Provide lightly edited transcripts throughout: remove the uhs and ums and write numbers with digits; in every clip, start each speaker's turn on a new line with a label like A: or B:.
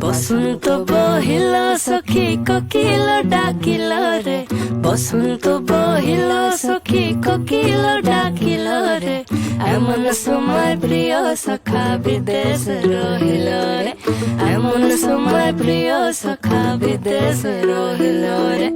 A: বসন্ত বহিল সখী কোকিল ডাকিল রে, বসন্ত বহিল সখী কোকিল ডাকিল রে, এমন সময় প্রিয় সখা বিদেশ রহিল রে, এমন সময় প্রিয় সখা বিদেশ রহিল রে।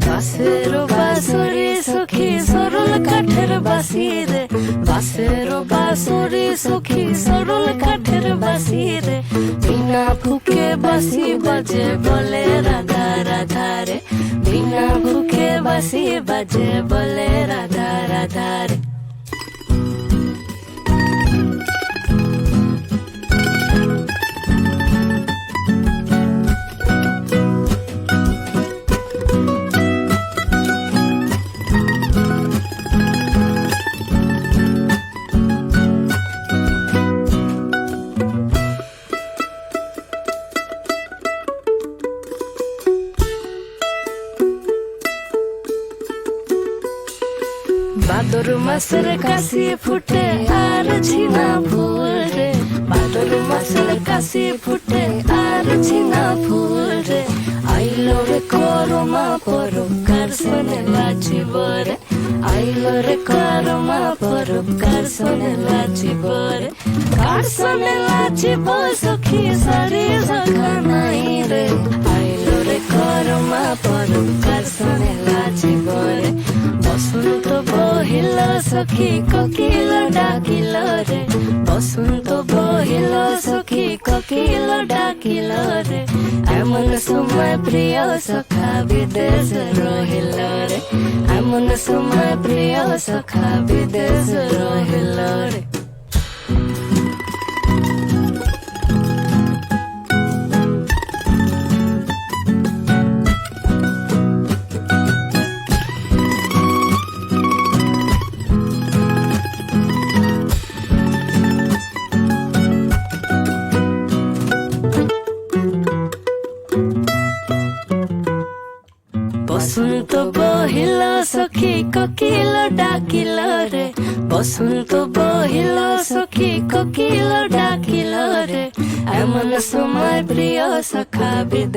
A: বাঁশের বাঁশরি সখী সরল কাঠের বাঁশি রে, বাঁশের বাঁশরি সখী সরল কাঠের বাঁশি রে, বিনা ফুকে বাঁশি বাজে বলে রাধা রাধা রে, বিনা ফুকে বাঁশি বাজে বলে রাধা রাধা রে। ভাদর মাসের কাশি ফুটে আর ঝিনা ফুল রে, ভাদর মাসের কাশি ফুটে আর ঝিনা ফুল রে, আইলো রে করমা পরকার শোনে লাচিব রে, আইলো রে করমা পরকার শোনে লাচিব রে, কার শোনে লাচিব সখী সারি সখা নাই রে, আইলো রে করমা পরকার শোনে লাচিব রে। বসন্ত বহিল সখী কোকিল ডাকিল রে, বসন্ত বহিল সখী কোকিল ডাকিল রে, এমন সময় প্রিয় সখা বিদেশ রহিল রে, এমন সময় প্রিয় সখা বিদেশ রহিল রে। বসন্ত বহিল সখী কোকিল ডাকিল রে, বসন্ত বহিল সখী কোকিল ডাকিল রে, এমন সময় প্রিয় সখা বিদেশ